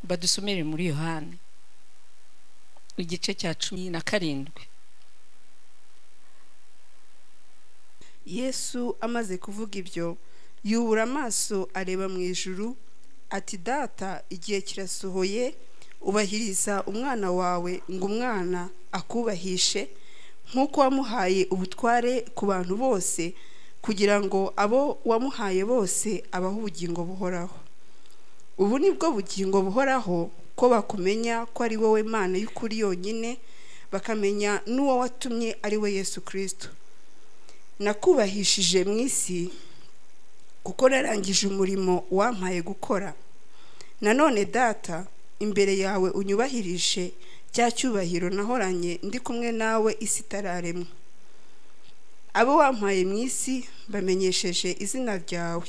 badusomere muri Yohana igice cya 17. Yesu amaze kuvuga ibyo yubura amaso areba mu ijuru ati, Data, igihe kirasohoye, ubahiriza umwana wawe ngo umwana akubahishe nk'uko wamuhaye ubutware ku bantu bose, kugira ngo abo wamuhaye bose abahe ubugingo buhoraho. Ubu ni bwo bugingo buhoraho, ko bakumenya ko ari wowe Mana y'ukuri yonyine, bakamenya n'uwo watumye ari we Yesu Kristo. Nakubahishije mu isi kuko narangije umurimo wampaye gukora. Nanone Data, imbere yawe unyubahirishe cya cyubahiro nahoranye ndi kumwe nawe isi itararemwa. Abo wampaye mu isi bamenyesheje izina ryawe,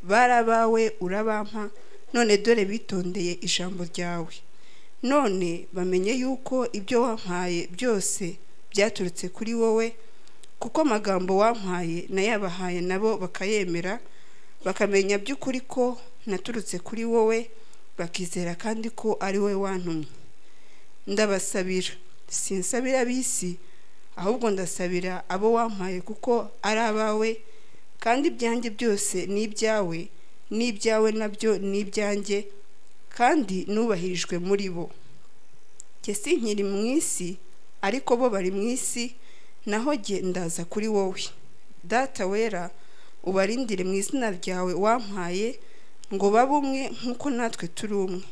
barabawe urabampa, none dore bitondeye ijambo ryawe. None bamenye yuko ibyo wampaye byose byaturutse kuri wowe, kuko amagambo wampaye nayabahaye nabo bakayemera, bakamenya by'ukuri ko naturutse kuri wowe, bakizera kandi ko ari wowe wantumye. Ndabasabira, sinsabira ab'isi, ahubwo ndasabira abo wampaye kuko ari abawe, kandi ibyanjye byose ni ibyawe, n'ibyawe nabyo ni ibyanjye, kandi nubahirijwe muri bo. Jye sinkiri mu isi, ariko bo bari mu isi, naho jye ndaza kuri wowe. Data wera, ubarindire mu izina ryawe wampaye, ngo babe umwe nk'uko natwe turi umwe.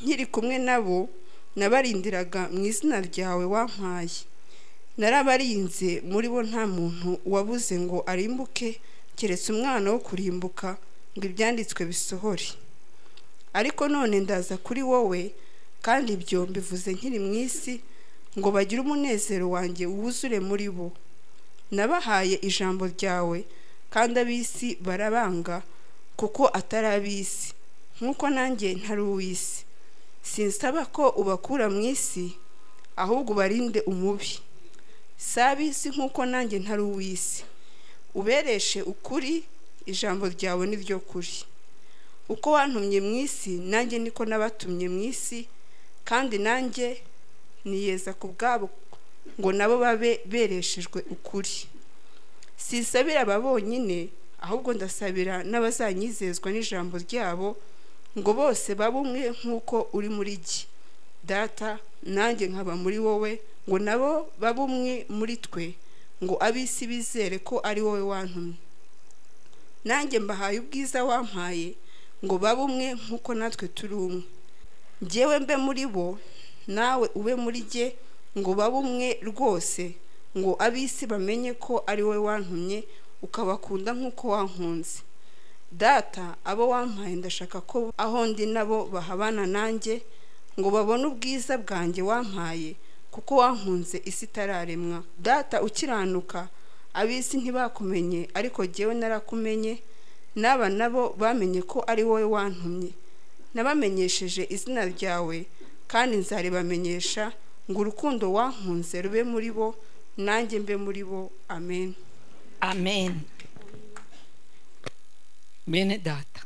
Nkiri kumwe nabo nabarindiraga mu izina ryawe wampaye. Narabarinze, muri bo nta muntu wabuze ngo arimbuke, keretse umwana wo kurimbuka, ngo ibyanditswe bisohore. Ariko none ndaza kuri wowe, kandi ibyo mbivuze nkiri mu isi, ngo bagire umunezero wanjye wuzure muri bo. Nabahaye ijambo ryawe, kandi ab'isi barabanga, kuko atari ab'isi, nk'uko nanjye ntari uw'isi. Sinsaba ko ubakura mu isi, ahubwo ubarinde umubi. Si ab'isi nk'uko nanjye ntari uw'isi. Ubereshe ukuri, ijambo ryawe ni ryo kuri. Uko wantumye mu isi, nanjye niko nabatumye mu isi, kandi nanjye niyeza ku bwabo ngo nabo babe bereshejwe ukuri. Sinsabira aba bonyine, ahubwo ndasabira n'abazanyizezwa n'ijambo ryabo, ngo bose babe umwe nk'uko uri muri jye, Data, nanjye nkaba muri wowe, ngo nabo babe umwe muri twe, ngo ab'isi bizere ko ari wowe wantumye. Nanjye mbahaye ubwiza wampaye, ngo babe umwe nk'uko natwe turi umwe. Njyewe mbe muri bo, nawe ube muri jye, ngo babe umwe rwose, ngo ab'isi bamenye ko ari wowe wantumye, ukabakunda nk'uko wankunze. Data, abo wampaye ndashaka ko aho ndi nabo bahabana nanjye, ngo babone ubwiza bwanjye wampaye, kuko wankunze isi itararemwa. Data ukiranuka, ab'isi ntibakumenye, ariko jyewe narakumenye, n'aba nabo bamenye ko ari wowe wantumye. Nabamenyesheje izina ryawe, kandi nzaribamenyesha, ngo urukundo wankunze rube muri bo, nanjye mbe muri bo. Amen. Amen. Bene Data,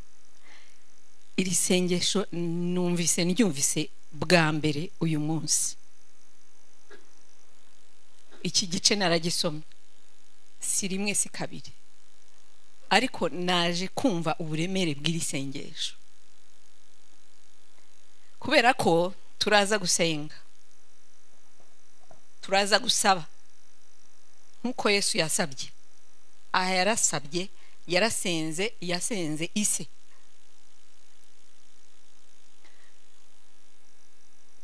iri sengesho ndyumvise bwa mbere uyu munsi. Iki gice naragisomye, si rimwe si kabiri, ariko naje kumva uburemere bw'iri sengesho, kubera ko turaza gusenga, turaza gusaba nk'uko Yesu yasabye. Aha yarasabye, yasenze ise.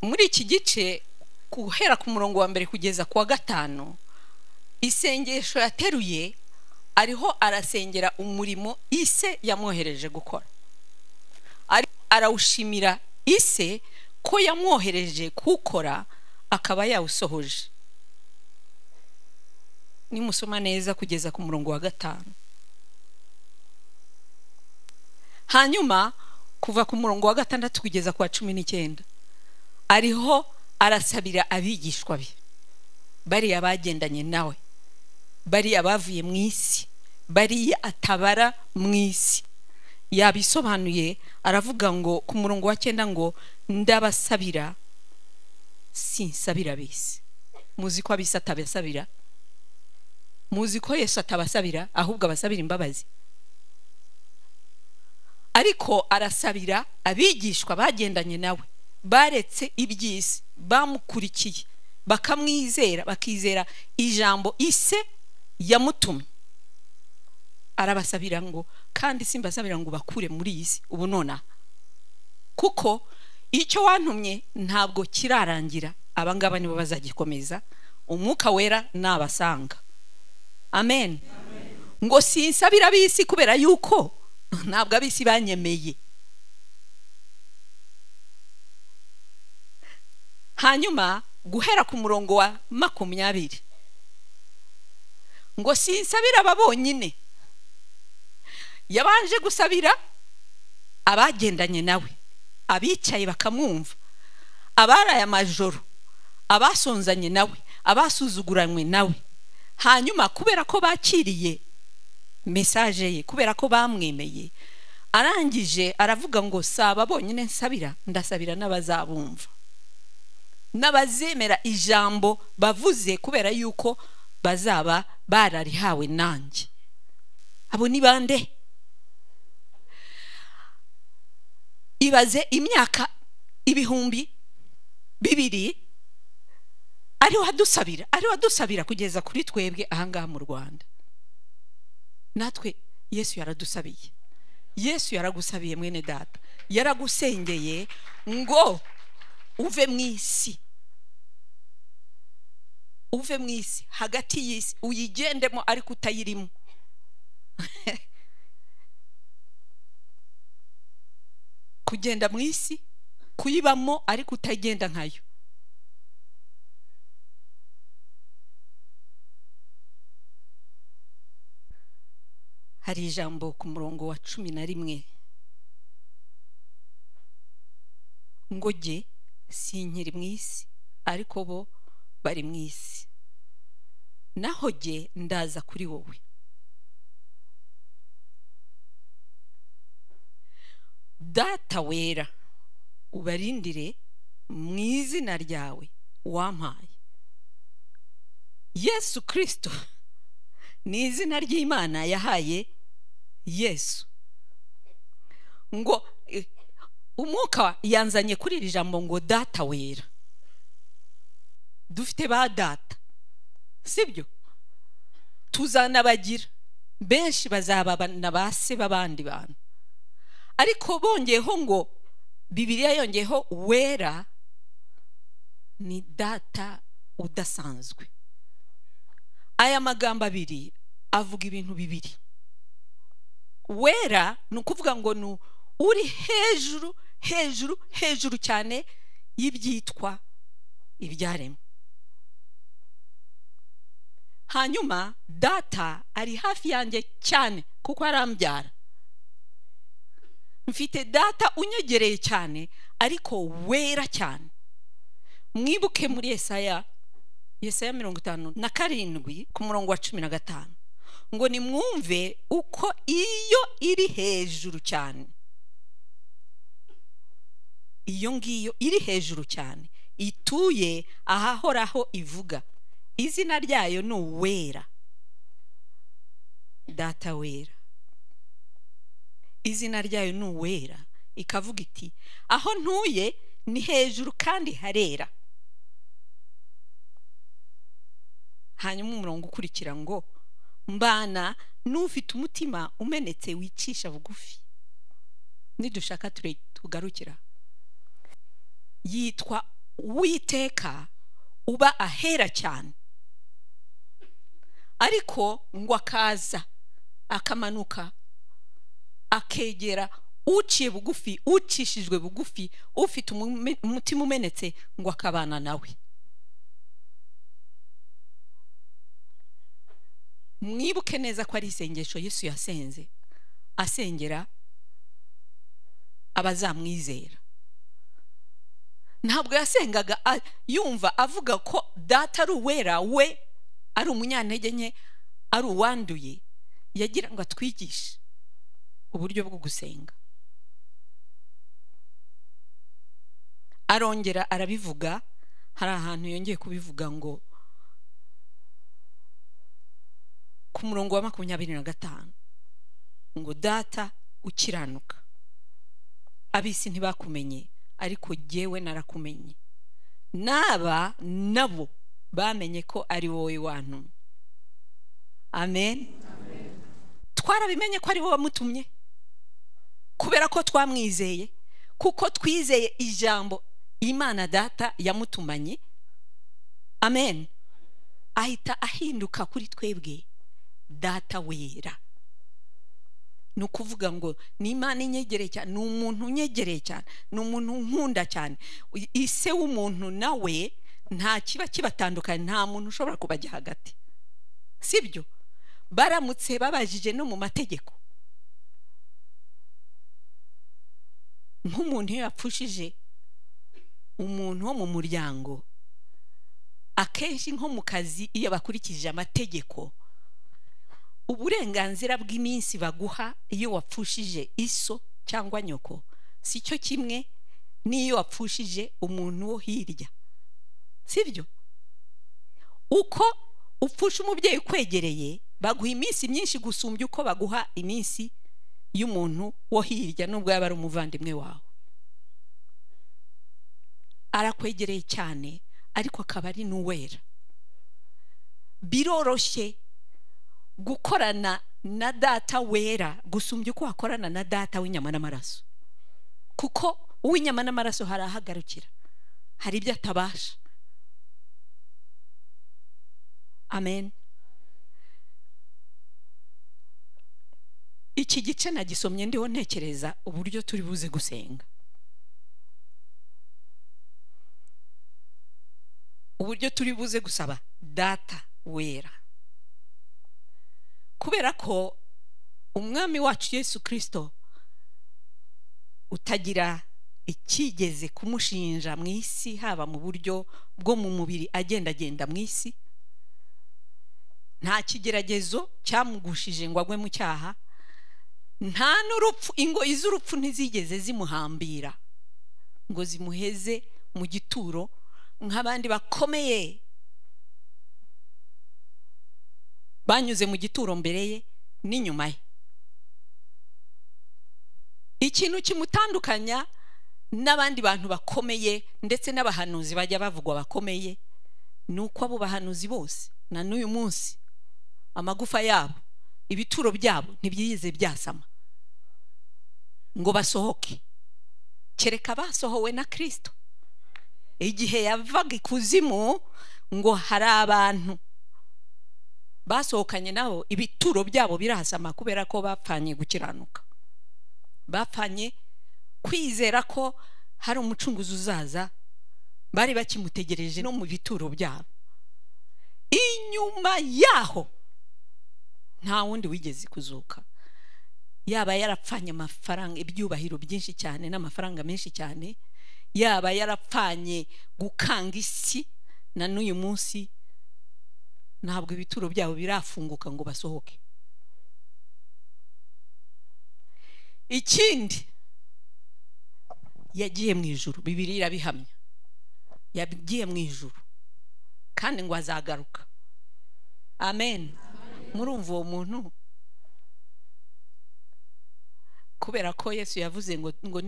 Muri iki gice, guhera ku murongo wa mbere kugeza ku wa 5, isengesho yateruye ariho arasengera umurimo ise yamwohereje gukora. Arawushimira ise ko yamwohereje gukora, akaba yawusohoje. Nimusoma neza kugeza ku murongo wa 5. Hanyuma kuva ku murongo wa 6 kugeza ku wa 19, ariho arasabira abigishwa be, bari abagendanye nawe, bari abavuye mu isi, bari atabara mu isi. yabisobanuye, aravuga ngo ku murongo wa 9 ngo ndabasabira sinsabira bisi. Muzi ko abisi atabasabira, muzi ko Yesu atabasabira, ahubwo abasabira imbabazi. Ariko arasabira abigishwa bagendanye nawe, baretse iby'isi, bamukurikiye, bakamwizera, bakizera ijambo ise yamutumye. Arabasabira ngo kandi simbasabira ngo bakure muri isi ubu nona, kuko icyo wantumye ntabwo kirarangira, abangaba nibo bazagikomeza, umwuka wera nabasanga. Amen. Ngo sinsabira abisi kubera yuko ntabwo abisi banyemeye. Hanyuma guhera ku murongo wa 20 ngo sinsabira babonyine, yabanje gusabira abagendanye nawe, abicaye bakamwumva, abaraye amajoro, abasonzanye nawe, abasuzuguranywe nawe. Hanyuma kubera ko bakiriye message ye, kubera ko bamwemeye, arangije aravuga ngo saba bonyine nsabira, ndasabira n'abazabumva, n'abazemera ijambo bavuze, kubera yuko bazaba bararihawe nanjye. Abo ni bande? Ibaze imyaka 2,000 ariho adusabira kugeza kuri twebwe ahangaha mu Rwanda. Natwe Yesu yaradusabiye. Yesu yaragusabiye mwene data, yaragusengeye ngo uve mwisi, uve mwisi, hagati y'isi uyigendemo ariko utayirimo. Kugenda mwisi, kuyibamo ariko utagenda nkayo. Hari ijambo ku murongo wa 11 ngo je sinkiri mwisi ariko bo bari mwisi, naho je ndaza kuri wowe. Data wera ubarindire mu izina ryawe wampaye. Yesu Kristo ni izina ry'Imana yahaye Yesu. Ngo umwuka yanzanye kuri iri jambo ngo data wera. Dufite ba data, sibyo? Tuzanabagira benshi, bazaba nabase babandi bantu. Ariko bongeyeho ngo Bibiliya yongeyeho wera, ni data udasanzwe. Aya magambo abiri avuga ibintu bibiri. Wera nukuvuga ngo uri hejuru cyane y'ibyitwa ibyaremwe. Hanyuma data ari hafi yanjye cyane kuko arambyara. Mfite data unyegereye cyane ariko wera cyane. Mwibuke muri Yesaya 57 ku murongo wa 15 ngo nimwumve uko iyo iri hejuru cyane, iyo ngiyo iri hejuru cyane ituye ahahoraho ivuga, izina ryayo ni uwera. Data wera, izina ryayo ni uwera, ikavuga iti aho ntuye ni hejuru kandi harera. Hanyuma umurongo ukurikira ngo mbana n'ufite umutima umenetse wicisha bugufi. Nidushaka tugarukira, yitwa Uwiteka uba ahera cyane. Ariko ngo akaza akamanuka akegera uciye bugufi, ucishijwe bugufi, ufite umutima umenetse ngo akabana nawe. Mwibuke neza ko ari isengesho Yesu yasenze, asengera abazamwizera. Ntabwo yasengaga yumva avuga ko data ari uwera, we ari umunyantege nke, ari uwanduye. Yagira ngo atwigishe uburyo bwo gusenga. Arongera arabivuga, hari ahantu yongeye kubivuga ngo ku murongo wa 25 ngo data ukiranuka, abisi ntibakumenye ariko jyewe narakumenye, naba nabo bamenye ko ari wowe wantu. Amen. Twarabimenye ko ari wowe wamutumye kubera ko twamwizeye, kuko twizeye ijambo Imana data yamutumanye. Amen. Ahita ahinduka kuri twebwe data wera. Nukuvuga ngo ni Imana inyegereye cyane, ni umuntu unyegereye cyane, ni umuntu nkunda cyane. Ise w'umuntu nawe nta kiba kibatandukanye, nta muntu ushobora kubajya hagati, sibyo? Baramutse babajije no mu mategeko, nk'umuntu yapfushije umuntu wo mu muryango, akenshi nko mu kazi iyo bakurikije amategeko, uburenganzira bw'iminsi baguha iyo wapfushije iso cyangwa nyoko si cyo kimwe n'iyo wapfushije umuntu wo hirya, sibyo? Uko upfusha umubyeyi kwegereye baguha iminsi myinshi gusumbya uko baguha iminsi y'umuntu wo hirya, nubwo yaba ari umuvandimwe wawe. Arakwegereye cyane ariko akaba ari n'uwera. Biroroshye gukorana na data wera gusumbya uko wakorana na data w'inyama n'amaraso, kuko uw'inyama n'amaraso harahagarukira, hari ibyo atabasha. Amen. Iki gice nagisomye ndiho ntekereza uburyo turi buze gusenga, uburyo turi buze gusaba data wera, kubera ko umwami wacu Yesu Kristo utagira ikigeze kumushinja mu isi, haba mu buryo bwo mu mubiri agenda mu isi, nta kigeragezo cyamugushije ngo agwe mu cyaha, nta n'urupfu, ingoyi z'urupfu ntizigeze zimuhambira ngo zimuheze mu gituro nk'abandi bakomeye banyuze mu gituro mbere ye n'inyuma ye. Ikintu kimutandukanya n'abandi bantu bakomeye ndetse n'abahanuzi bajya bavugwa bakomeye, nuko abo bahanuzi bose na n'uyu munsi amagufa yabo, ibituro byabo ntibyize byasama ngo basohoke, kereka basohowe na Kristo. Igihe yavaga ikuzimu ngo hari abantu basohokanye nabo ibituro byabo birasama, kubera ko bapfanye gukiranuka, bapfanye kwizera ko hari umucunguzi uzaza, bari bakimutegereje no mu bituro byabo. Inyuma yaho nta wundi wigeze kuzuka, yaba yarapfanye amafaranga, ibyubahiro byinshi cyane n'amafaranga menshi cyane, yaba yarapfanye gukanga isi, na n'uyu munsi ntabwo ibituro byabo birafunguka ngo basohoke. Ikindi, yagiye mu ijuru, Bibiliya irabihamya, yagiye mu ijuru kandi ngo azagaruka. Amen. Murumva uwo muntu, kubera ko Yesu yavuze ngo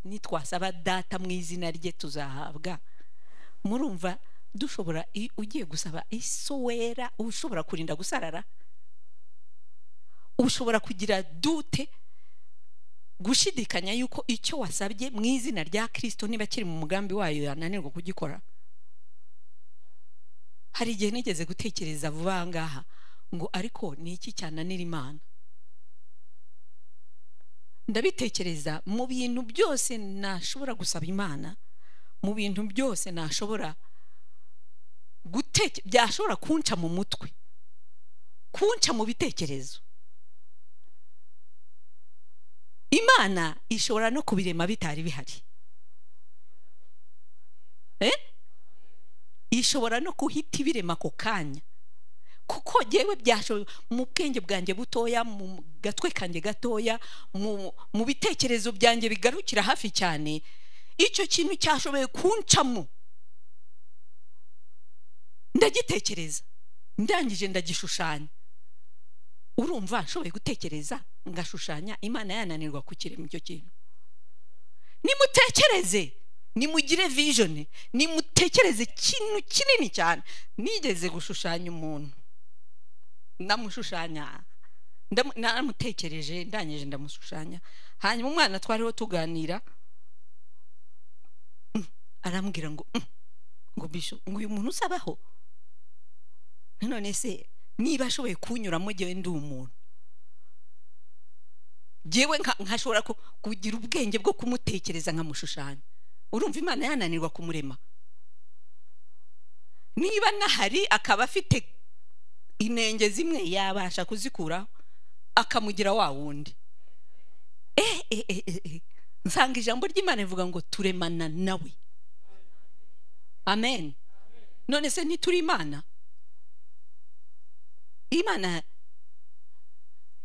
nitwasaba data mu izina rye tuzahabwa. Murumva dushobora, ugiye gusaba iso wera, ushobora kurinda gusarara, ushobora kugira dute, gushidikanya yuko icyo wasabye mu izina rya Kristo niba kiri mu mugambi wayo yananirwa kugikora. Hari igihe nigeze gutekereza vuba ngaha ngo ariko ni iki cyananira Imana? Ndabitekereza mu bintu byose nashobora gusaba Imana, mu bintu byose nashobora byashobora kunca mu mutwe, kunca mu bitekerezo, Imana ishobora no kubirema bitari bihari. Ishobora no kuhita ibirema ako kanya, kuko jewe byashoboye mu bwenge bwanjye butoya, mu gatwe kanjye gatoya, mu bitekerezo byanjye bigarukira hafi cyane, icyo kintu cyashoboye kuncamo. Ndagitekereza, ndangije ndagishushanya. Urumva nshoboye gutekereza ngashushanya, Imana yananirwa kukirema icyo kintu? Nimutekereze, nimugire vision, nimutekereze ikintu kinini cyane. Nigeze gushushanya umuntu, ndamushushanya, naramutekereje, ndangije ndamushushanya. Hanyuma umwana twariho tuganira arambwira ngo bisho, ngo uyu muntu usabaho, none se niba ashoboye kunyuramo jewe ndi umuntu, jewe nkashobora kugira ubwenge bwo kumutekereza nkamushushanya, urumva Imana yananirwa kumurema? Niba nahari akaba afite inenge zimwe yabasha kuzikuraho akamugira wa wundi. Nsanga ijambo ry'Imana rivuga ngo turemana nawe. Amen. None se ntituri Imana? Imana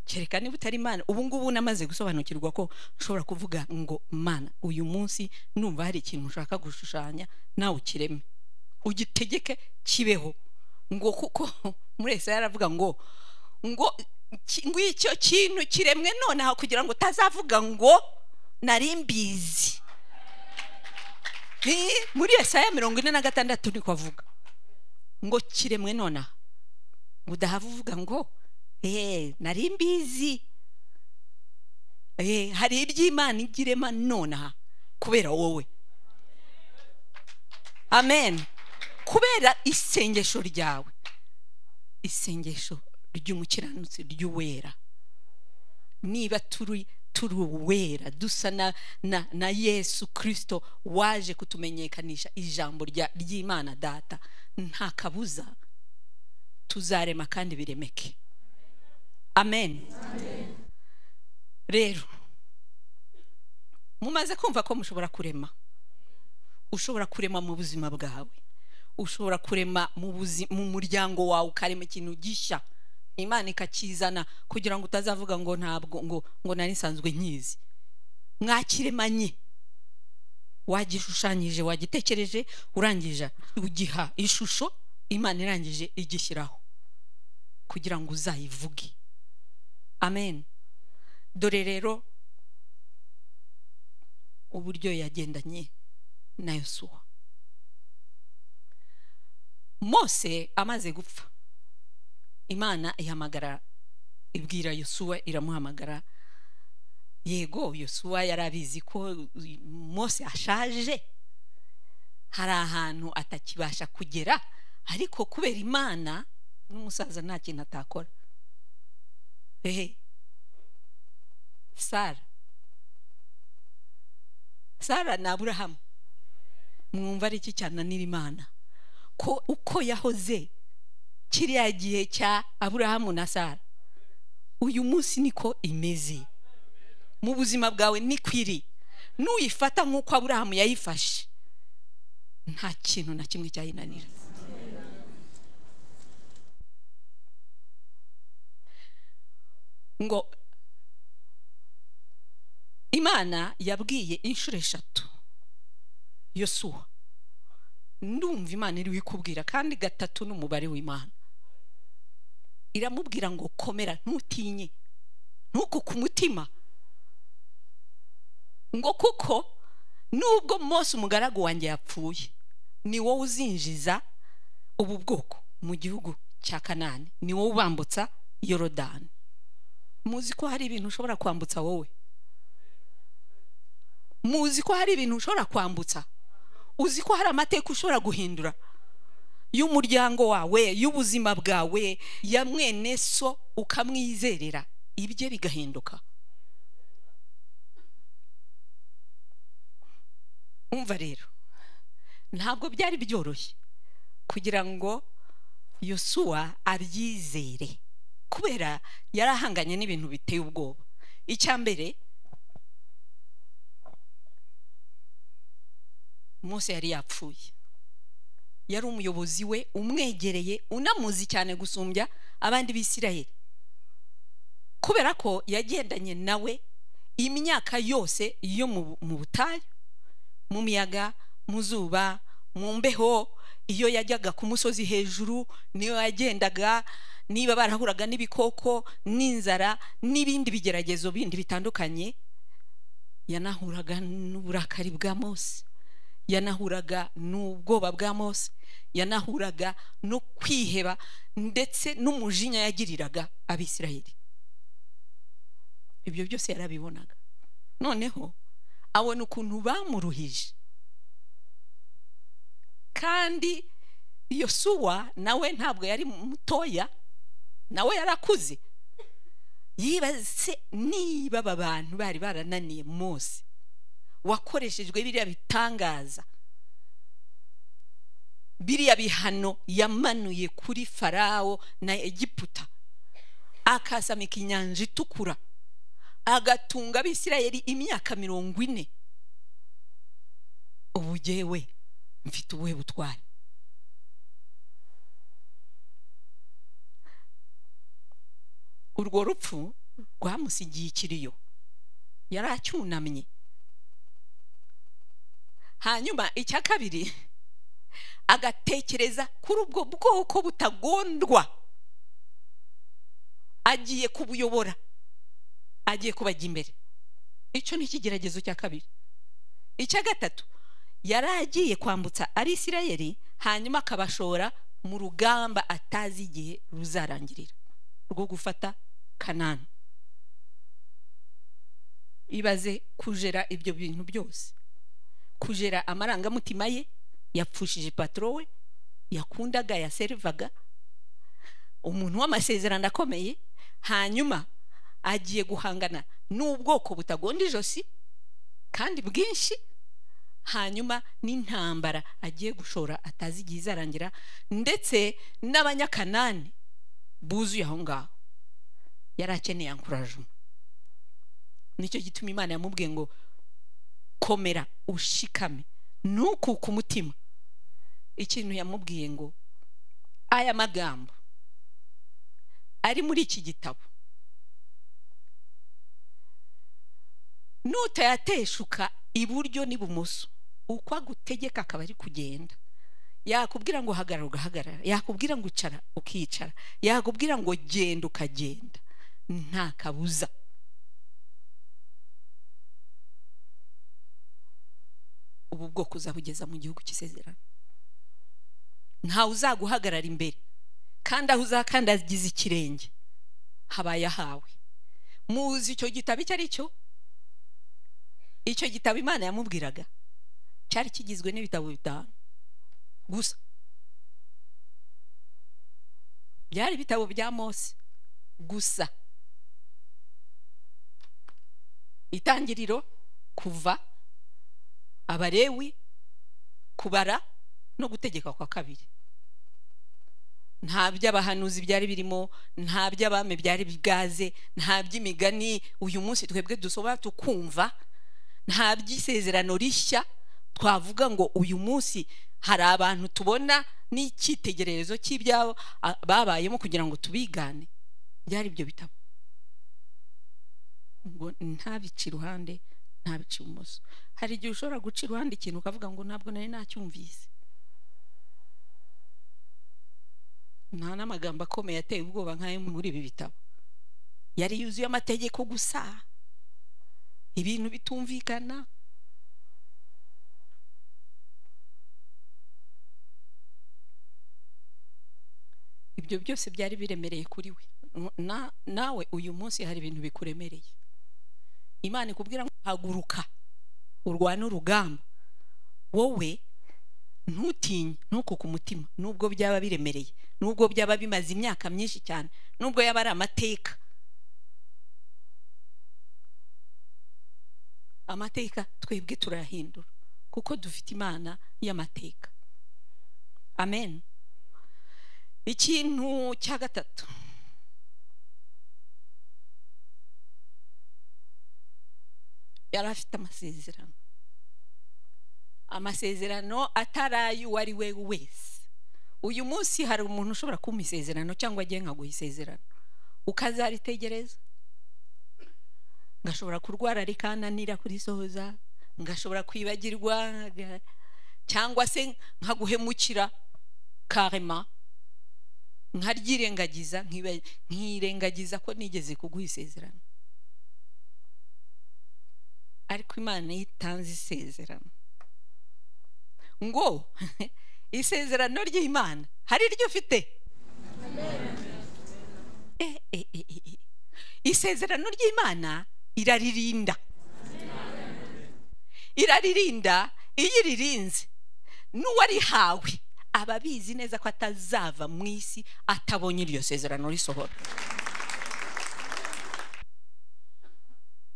kereka niba utari Imana. Ubu ngubu namaze gusobanukirwa ko ushobora kuvuga ngo Mana, uyu munsi numva hari ikintu ushaka gushushanya, nawe ukireme, ugitegeke kibeho. Ngo kuko muri Yesaya yaravuga ngo icyo kintu kiremwe nonaha, kugira ngo utazavuga ngo nari mbizi. Muri Yesaya 46 niko avuga ngo kiremwe nonaha, udahavuga ngo nari mbizi. Hari iby'Imana igirema nonaha kubera wowe. Amen. Kubera isengesho ryawe, isengesho ry'umukiranutsi ry'uwera. Niba turi uwera, dusa na Yesu Kristo waje kutumenyekanisha ijambo ry'Imana Data, nta kabuza tuzarema kandi biremeke. Amen. Rero mumaze kumva ko mushobora kurema. Ushobora kurema mu buzima bwawe, ushobora kurema mu muryango wawe, ukarema ikintu gishya, Imana ikakizana, kugira ngo utazavuga ngo ntabwo ngo nari nsanzwe nkizi. Mwakiremanye, wagishushanyije, wagitekereje, urangije ugiha ishusho, Imana irangije igishyiraho kugira ngo uzayivuge. Amen. Dore rero uburyo yagendanye na Yosuwa. Mose amaze gupfa, Imana ihamagara, ibwira Yosuwa, iramuhamagara. Yego Yosuwa yarabizi ko Mose ashaje, hari ahantu atakibasha kugera, ariko kubera Imana n'umusaza nta kintu atakora. Sara na Aburahamu, mwumva ari iki cyananira Imana? Ko uko yahoze kiriya gihe cya Aburahamu na Sara, uyu munsi niko imeze mu buzima bwawe. Nikwiri nuyifata nk'uko Aburahamu yayifashe, nta kintu na kimwe cyayinanira. Ngo Imana yabwiye inshuro 3 Yosuwa, ndumva Imana iri wikubwira, kandi 3 n'umubare w'Imana. Iramubwira ngo komera, ntutinye, ntuko ku mutima, ngo kuko nubwo Mose umugaragu wanjye yapfuye, ni wowe uzinjiza ubu bwoko mu gihugu cya Kanani, ni wowe ubambutsa Yorodani. Muzi ko hari ibintu ushobora kwambutsa wowe? Muzi ko hari ibintu ushobora kwambutsa? Uzi ko hari amateka ushobora guhindura y'umuryango wawe, y'ubuzima bwawe, ya mwene so, ukamwizerera ibye bigahinduka? Umva rero, ntabwo byari byoroshye kugira ngo Yosuwa abyizere, kubera yarahanganye n'ibintu biteye ubwoba. Icyambere, Mose yari yapfuye, yari umuyobozi we umwegereye unamuzi cyane gusumbya abandi b'Isirayeli, kubera ko yagendanye nawe imyaka yose yo mu butayu, mu miyaga, mu zuba, mu mbeho. Iyo yajyaga ku musozi hejuru niyo yagendaga, niba barahuraga n'ibikoko n'inzara n'ibindi bigeragezo bindi bitandukanye, yanahuraga n'uburakari bwa Mose, yanahuraga n'ubwoba bwa Mose, yanahuraga no kwiheba ndetse n'umujinya yagiriraga Abisirayeli. Ibyo byose yarabibonaga. Noneho abona ukuntu bamuruhije, kandi Yosuwa nawe ntabwo yari mutoya, nawe yarakuze. Yibaze niba aba bantu bari barananiye Mose wakoreshejwe biriya bitangaza, biriya bihano yamanuye kuri Farawo na Egiputa, akasamika inyanja itukura, agatunga Abisirayeli imyaka 40. Ubu jewe mfite ubuhe butwari? Urwo rupfu rwamusigiye ikiriyo, yaracyunamye. Hanyuma icya kabiri, agatekereza kuri ubwo bwoko butagondwa agiye kubuyobora, agiye kubajya imbere. Icyo ni ikigeragezo cya kabiri. Icya gatatu, yaragiye kwambutsa Abisirayeli, hanyuma akabashora mu rugamba atazi igihe ruzarangirira rwo gufata Kanani. Ibaze kujera ibyo bintu byose, kujera amarangamutima ye, yapfushije patro we yakundaga, yaservaga, umuntu w'amasezerano akomeye, hanyuma agiye guhangana n'ubwoko butagonda ijosi kandi bwinshi, hanyuma n'intambara agiye gushora atazi igihe izarangira, ndetse n'abanyakanani buzuye aho ngaho. Yarakeneye encouragement. Nicyo gituma Imana yamubwiye ngo komera ushikame, nuko ku mutima. Ikintu yamubwiye ngo aya magambo ari muri iki gitabo nutayateshuka iburyo n'ibumoso, uko agutegeka akaba ari kugenda. Yakubwira ngo hagarara ugahagarara, yakubwira ngo icara ukicara, yakubwira ngo genda ukagenda, nta kabuza. Ubu bwoko uzabugeza mu gihugu cy'isezerano. Nta uzaguhagarara imbere, kandi aho uzakandagiza ikirenge habaye ahawe. Muzi icyo gitabo icyo ari cyo? Icyo gitabo Imana yamubwiraga cyari kigizwe n'ibitabo 5 gusa. Byari ibitabo bya Mose gusa. Itangiriro, Kuva, Abalewi, Kubara no Gutegeka kwa kabiri. Nta by'abahanuzi byari birimo, nta by'abame byari bigaze, nta by'imigani uyu munsi twebwe dusoba tukumva, nta by'isezerano rishya twavuga ngo uyu munsi hari abantu tubona n'icyitegererezo cy'ibyabo babayemo kugira ngo tubigane. Byari ibyo bitabo ngo nta bici iruhande, nta bici ibumoso. Hari igihe ushobora guca iruhande ikintu ukavuga ngo ntabwo nari nacyumvise. Nta n'amagambo akomeye ateye ubwoba nk'ayo muri ibi bitabo. Yari yuzuye amategeko gusa, ibintu bitumvikana. Ibyo byose byari biremereye kuri we. Nawe uyu munsi hari ibintu bikuremereye. Imana ikubwira ngo haguruka urwana urugamba, wowe ntutinye, nuko ku mutima, nubwo byaba biremereye, nubwo byaba bimaze imyaka myinshi cyane, nubwo yaba ari amateka. Amateka twebwe turayahindura kuko dufite Imana y'amateka. Amen. Ikintu cya gatatu, yari afite amasezerano. amasezerano atarayo wari we wese. Uyu munsi hari umuntu ushobora kumpa isezerano cyangwa agiye nkaguha isezerano ukazaritegereza, ngashobora kurwara rikananira kurisohoza, ngashobora kwibagirwa, cyangwa se nkaguhemukira karema nkaryirengagiza, nkirengagiza ko nigeze kuguha isezerano. Ariko Imana yitanze isezerano ngo isezerano ry'Imana hari iryo ufite. Isezerano ry'Imana iraririnda, iraririnda. Iyo iririnze n'uwarihawe ababizi neza ko atazava mu isi atabonye iryo sezerano risohora.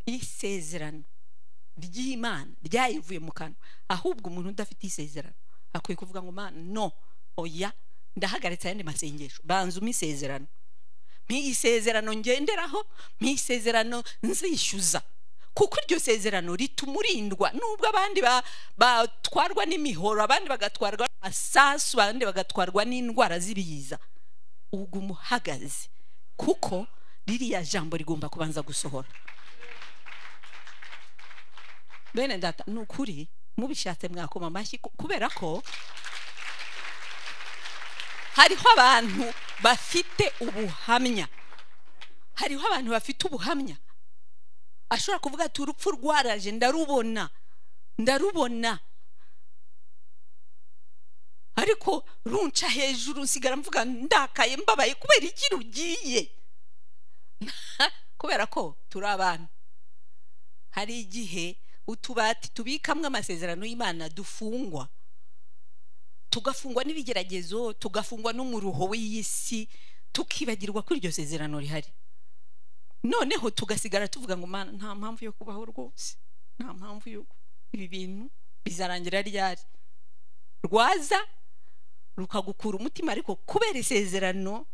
Isezerano ry'Imana ryayivuye mu kanwa. Ahubwo umuntu udafite isezerano akwiye kuvuga ngo Mana no, oya, ndahagaritse ayandi masengesho, banza umisezerano, isezerano ngenderaho, isezerano nzishyuza. Kuko iryo sezerano rituma urindwa, nubwo abandi batwarwa n'imihoro, abandi bagatwarwa n'amasasu, abandi bagatwarwa n'indwara z'ibiza, ubwo umuhagaze, kuko ririya jambo rigomba kubanza gusohora. Bene data, nukuri mubishatse mwakoma amashyi, kubera ko hariho abantu bafite ubuhamya, hariho abantu bafite ubuhamya. Ashobora kuvuga ati urupfu rwaraje ndarubona, ariko runca hejuru, nsigara mvuga ndakaye mbabaye kubera iki rugiye. Kubera ko turi abantu, hari igihe utubati tubikamwe amasezerano y'Imana dufungwa, tugafungwa n'ibigeragezo, tugafungwa n'umuruho w'iyisi, tukibagirwa ko iryo sezerano rihari. Noneho tugasigara tuvuga ngo Mana nta mpamvu yo kubaho rwose, nta mpamvu yo, ibi bintu bizarangira ryari. Rwaza rukagukura umutima, ariko kubera isezerano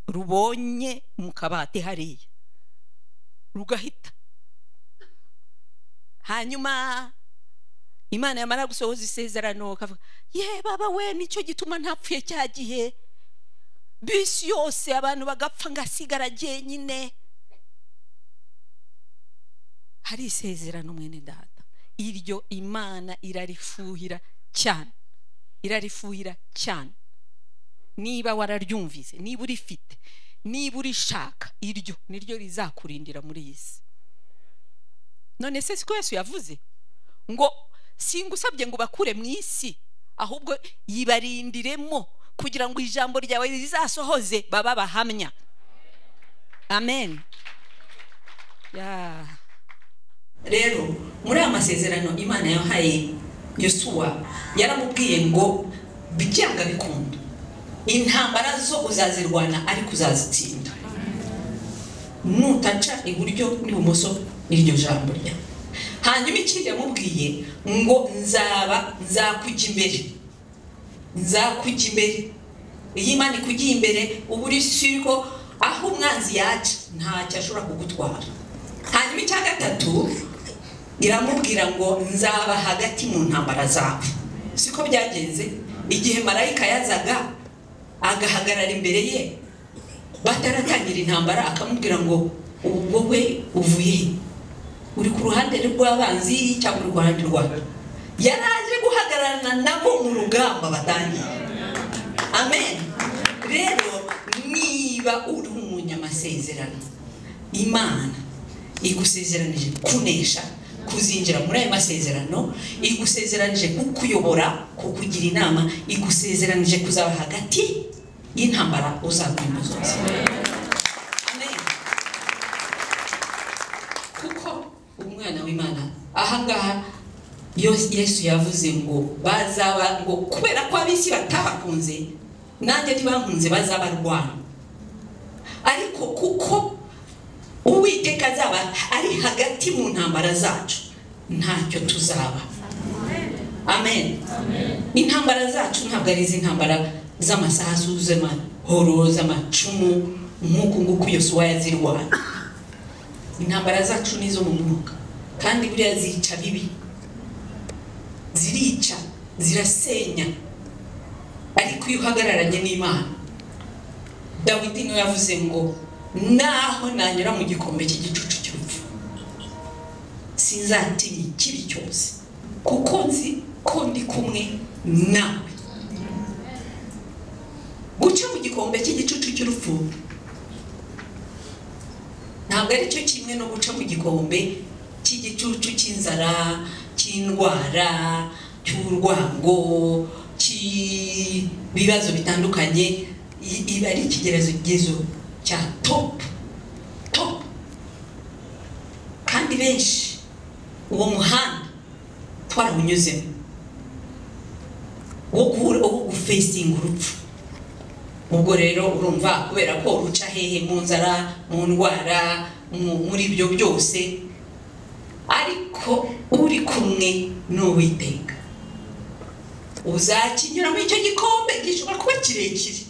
rubonye mu kabati hariya rugahita. Hanyuma Imana yamara gusohoza isezerano kavuga ye baba we, nicyo gituma ntapfuye cya gihe, bisi yose abantu bagapfa ngasigara jyenyine. Hari isezerano mwene data, iryo Imana irarifuhira cyane, irarifuhira cyane. Niba wararyumvise, niba urifite, niba urishaka, iryo niryo rizakurindira muri iyi si. None se siko Yesu yavuze ngo singusabye ngo bakure mu isi, ahubwo yibarindiremo kugira ngo ijambo ryawe rizasohoze baba bahamya. Amen. Ya rero muri amasezerano Imana yahaye Yosuwa, yaramubwiye ngo bijyanga bikunda, intambara zo uzazirwana ariko uzazitsinda nutaca iburyo n'ibumoso n'iryo jambo rya. Hanyuma ikindi yamubwiye ngo nzakujya imbere. Iyi Imana ikujya imbere, ubu uri siko aho umwanzi yaca ntacyo ashobora kugutwara. Hanyuma icya gatatu iramubwira ngo nzaba hagati mu ntambara zawe. Siko byagenze igihe marayika yazaga agahagarara imbere ye bataratangira intambara, akamubwira ngo wowe uvuye uri ku ruhande rw'abanzi cyangwa uri ku ruhande rwawe. Yaraje guhagararana nabo mu rugamba batangiye. Amen. Rero niba uri umunyamasezerano, Imana igusezeranije kunesha, kuzinjira muri ayo masezerano, igusezeranije kukuyobora, kukugira inama, igusezeranije kuzaba hagati y'intambara uzagwimo zose. Amen. Kuko umwana w'Imana ahangaha Yesu yavuze ngo bazaba, ngo kubera ko abisi batabakunze nanjye ntibankunze bazabarwana, ariko kuko Uwiteka azaba ari hagati mu ntambara zacu ntacyo tuzaba. Amen. Intambara zacu ntabwo ari iz'intambara z'amasasu, z'amahoro, z'amacumu nk'uko nguko Yosuwa yazirwana. Intambara zacu nizo mu mwuka, kandi buriya zica bibi. zirica, zirasenya. Ariko iyo uhagararanye n'Imana, Dawidi niwe yavuze ngo naho nanyura mu gikombe cy'igicucu cy'urupfu sinzatinya ikibi cyose, kuko nzi ko ndi kumwe nawe. Guca mu gikombe cy'igicucu cy'urupfu ntabwo ari cyo kimwe no guca mu gikombe cy'igicucu cy'inzara, cy'indwara, cy'urwango, cy'ibibazo bitandukanye. Iba ari ikigeragezo cya top. Kandi benshi uwo muhanda twarawunyuzemo wo gufacinga urupfu. Ubwo rero urumva kubera ko ruca hehe, mu nzara, mu ndwara, muri ibyo byose, ariko uri kumwe n'Uwiteka uzakinyura muri icyo gikombe. Gishobora kuba kirekire,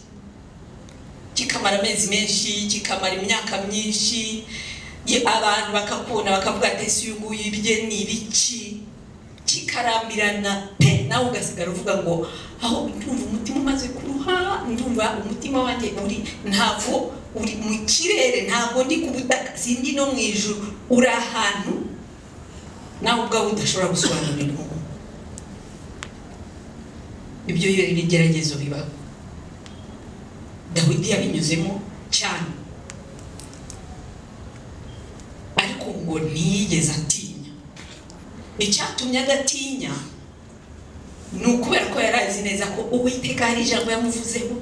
kikamara amezi menshi, kikamara imyaka myinshi, abantu bakakubona bakavuga ati ese uyu nguyu ibye ni ibiki, kikarambirana pe, nawe ugasigara uvuga ngo aho ndumva umutima umaze kuruha, ndumva umutima wanjye ntabwo uri mu kirere, ntabwo ndi ku butaka, sindi no mu ijuru, uri ahantu nawe ubwawe udashobora gusobanurira umuntu. Ibyo bigeragezo bibaho. Dawidi yabinyuzemo cyane, ariko ngo ntiyigeze atinya. Icyatumye adatinya ni ukubera ko yari azi neza ko Uwiteka hari ijambo yamuvuzeho.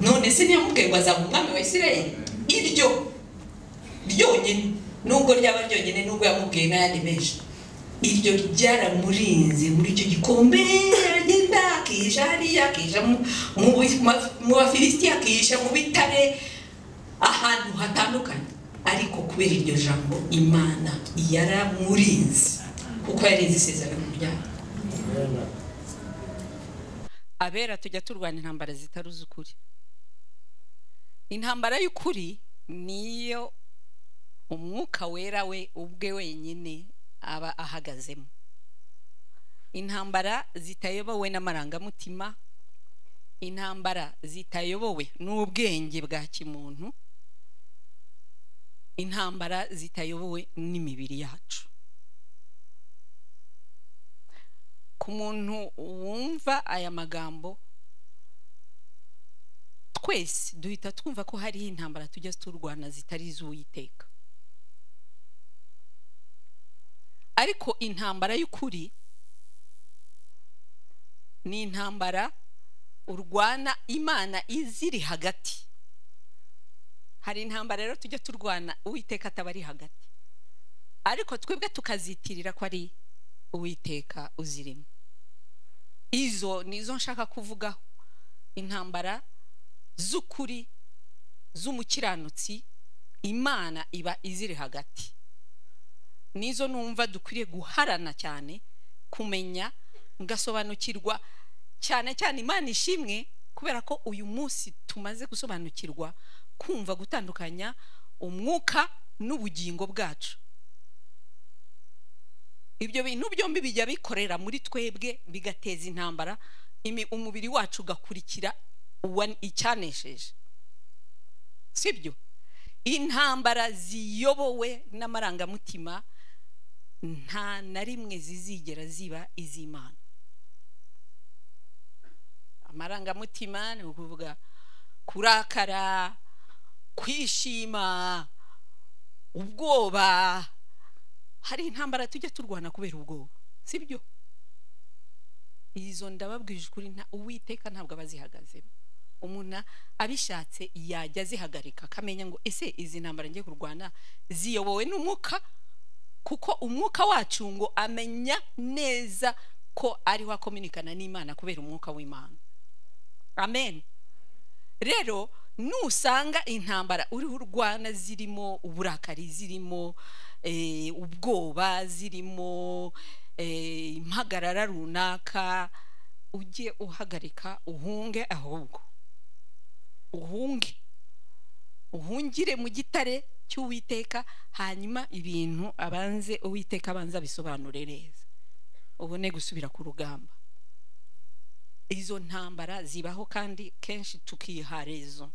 None se ntiyamubwiye ngo azaba umwami wa Isirayeli? Iryo ryonyine, nubwo ryaba ryonyine, nubwo yamubwiye n'ayandi menshi, iryo ryaramurinze muri icyo gikombe. Agenda akisha hariya, akisha mu Bafilisitiya, akisha mu bitare, ahantu hatandukanye, ariko kubera iryo jambo Imana yaramurinze, kuko yarinze isezerano ryayo. Abera tujya turwana intambara zitaruzi ukuri. Intambara y'ukuri niyo umwuka wera we ubwe wenyine aba ahagazemo. Intambara zitayobowe n'amarangamutima, intambara zitayobowe n'ubwenge bwa kimuntu, intambara zitayobowe n'imibiri yacu. Ku muntu wumva aya magambo, twese duhita twumva ko hari intambara tujya turwana zitari iz'Uwiteka. Ariko intambara y'ukuri ni intambara urwana Imana iziri hagati. Hari intambara rero tujya turwana Uwiteka atabari hagati, ariko twebwe tukazitirira ko ari Uwiteka uzirimo. Izo nizo nshaka kuvugaho, intambara z'ukuri z'umukiranutsi Imana iba iziri hagati. Nizo numva dukwiriye guharana cyane kumenya, ngasobanukirwa cyane cyane. Imana ishimwe kubera ko uyu munsi tumaze gusobanukirwa kumva gutandukanya umwuka n'ubugingo bwacu. Ibyo bintu byombi bijya bikorera muri twebwe, bigateza intambara, umubiri wacu ugakurikira icyanesheje, sibyo? Intambara ziyobowe n'amarangamutima nta na rimwe zizigera ziba iz'Imana. Amarangamutima ni ukuvuga kurakara, kwishima, ubwoba. Hari intambara tujya turwana kubera ubwoba, sibyo? Izo ndababwije ukuri, Uwiteka ntabwo abazihagazemo. Umuntu abishatse yajya zihagarika, akamenya ngo ese izi ntambara ngiye kurwana ziyobowe n'umwuka, kuko umwuka wacu ngo amenya neza ko ariho akominikana n'Imana kubera umwuka w'Imana. Amen. Rero nusanga intambara uriho urwana zirimo uburakari, zirimo ubwoba, zirimo impagarara runaka, ujye uhagarika, uhunge, ahubwo uhunge. uhungire mu gitare cy'Uwiteka, hanyuma ibintu abanze Uwiteka abanza bisobanure neza, ubone gusubira ku rugamba. Izo ntambara zibaho kandi kenshi tukiharezo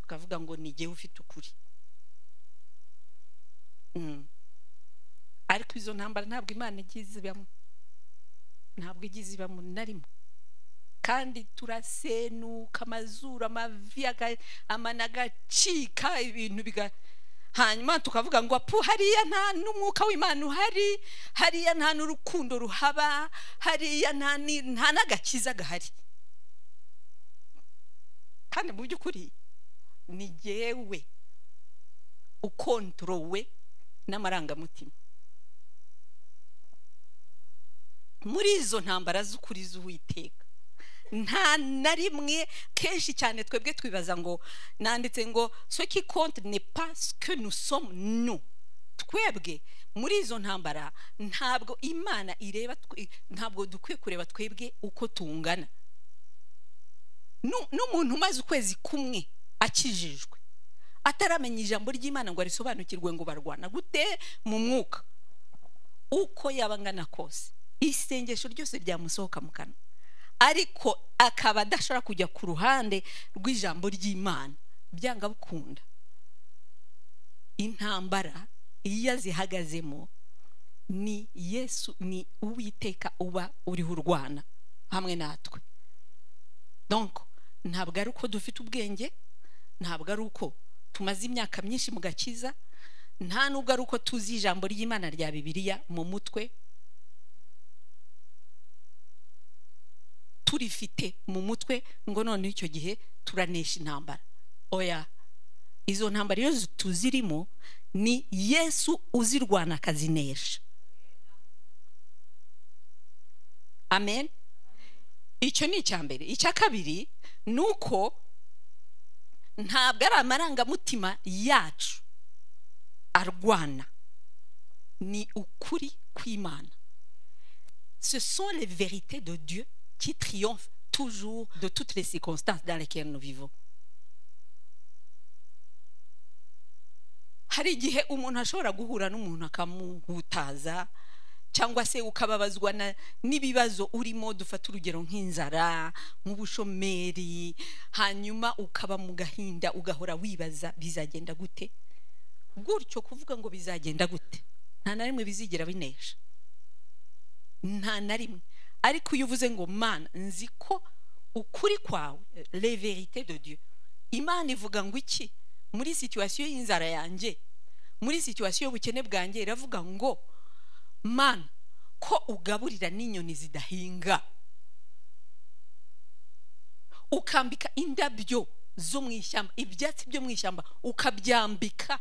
tukavuga ngo nige ufite ukuri. Ariko izo ntambara ntabwo Imana igizibamo, ntabwo igizibamo narimo, kandi turasenuka amazuru amavi amanagacika ibintu hanyuma tukavuga ngo apu hariya nta n'umwuka w'Imana uhari, hariya nta n'urukundo ruhaba, hariya nta n'agakiza gahari. Kandi mu by'ukuri ni jyewe ukontrowe n'amarangamutima. Muri izo ntambara z'ukuri z'Uwiteka nta na rimwe, kenshi cyane twebwe twibaza ngo, nanditse ngo ce qui compte n'est pas ce que nous sommes nous. Twebwe muri izo ntambara ntabwo Imana ireba, ntabwo dukwiye kureba twebwe uko tungana. N'umuntu umaze ukwezi kumwe akijijwe ataramenya ijambo ry'Imana ngo arisobanukirwe ngo barwana gute mu mwuka, uko yabangana kose isengesho ryose ryamusohoka mu kanwa, ariko akaba adashobora kujya ku ruhande rw'ijambo ry'Imana, byanga bukunda. Intambara iyo zihagazemo ni Yesu, ni Uwiteka uba uriho urwana hamwe natwe. Donc ntabwo ari uko dufite ubwenge, ntabwo ari uko tumaze imyaka myinshi mu gakiza, nta nubwo ari uko tuzi ijambo ry'Imana rya Bibiliya mu mutwe, turifite mu mutwe ngo none icyo gihe turanesha intambara. Oya, izo ntambara iyo tuzirimo ni Yesu uzirwana akazinesha. Amen. Icyo ni icyambere. Icya kabiri nuko ntabwo ari amarangamutima yacu arwana, ni ukuri kw'Imana. Ce sont les vérités de Dieu qui triomphe toujours de toutes les circonstances dans lesquelles nous vivons. Hari igihe umuntu ashobora guhura n'umuntu akamuhutaza, cyangwa se ukababazwa n'ibibazo urimo, dufata urugero nk'inzara, nk'ubushomeri, hanyuma ukaba mu gahinda ugahora wibaza bizagenda gute. Gutyo kuvuga ngo bizagenda gute, nta na rimwe bizigera binesha, nta na rimwe. Ariko iyo uvuze ngo Mana nzi ko ukuri kwawe, les vérités de Dieu, Imana ivuga ngo iki muri situation y'inzara yanjye, muri situation y'ubukene bwanjye, iravuga ngo Mana ko ugaburira n'inyoni zidahinga, ukambika indabyo zo mu ishyamba, ibyatsi byo mu ishyamba ukabyambika,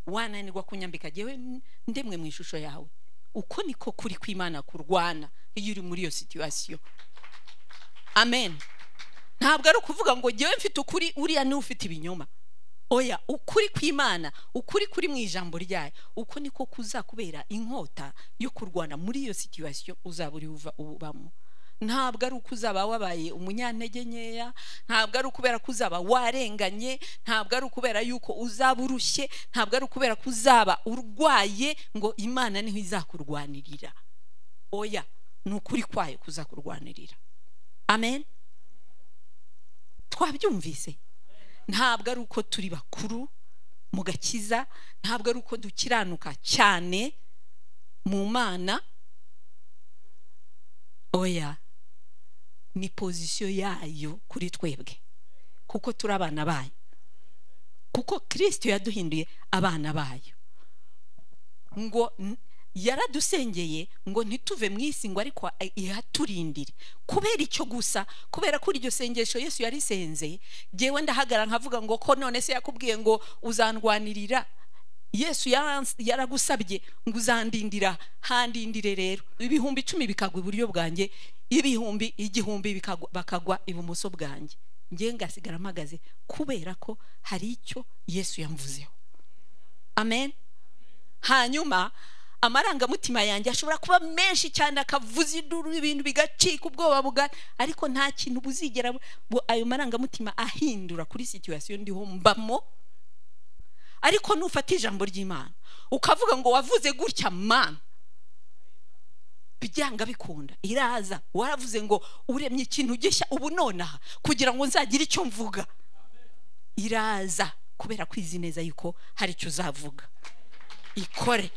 wananirwa kunyambika jewe ndemwe mu ishusho yawe. Uko niko kuri kw'Imana kurwana iyo uri muri iyo situation. Amen. Ntabwo ari ukuvuga ngo jewe mfite ukuri uriya ni ufite ibinyoma. Oya, ukuri kw'Imana, ukuri kuri mu ijambo ryayo, uko niko kuzakubera inkota yo kurwana muri iyo situation uzaba uri ubamo. Ntabwo ari ukuzaba wabaye umunyantege nkeya, ntabwo ari ukubera kuzaba warenganye, ntabwo ari ukubera yuko uzaba urushye, ntabwo ari ukubera kuzaba urwaye ngo Imana niho izakurwanirira. Oya, ni ukuri kwayo kuzakurwanirira. Amen. Twabyumvise. Ntabwo ari uko turi bakuru mu gakiza, ntabwo ari uko dukiranuka cyane mu Mana. Oya, ni position yayo kuri twebwe, kuko turi abana bayo, kuko Kristo yaduhinduye abana bayo, ngo yaradusengeye ngo ntituve mu isi ngo ariko ihaturindire. Kubera icyo gusa, kubera kuri iryo sengesho Yesu yarisenze, jewe ndahagara nkavuga ngo ko none se yakubwiye ngo uzandwanirira, Yesu yaragusabye ngo uzandindira, handindire rero. 10,000 bikagwa iburyo bwanjye, 1,000 bakagwa ibumoso bwanjye, ngiye ngasigara mpagaze kubera ko hari icyo Yesu yamvuzeho. Amen. Hanyuma amarangamutima yanjye ashobora kuba menshi cyane, akavuza induru, ibintu bigacika, ubwoba bugari, ariko nta kintu buzigera ayo marangamutima ahindura kuri situation ndiho mbamo, ariko nufata ijambo ry'Imana ukavuga ngo wavuze gutya Mana, byanga bikunda iraza. Waravuze ngo uremye ikintu gishya ubu nonaha kugira ngo nzagire icyo mvuga. Iraza kubera kwizi neza yuko hari icyo uzavuga. Ikore.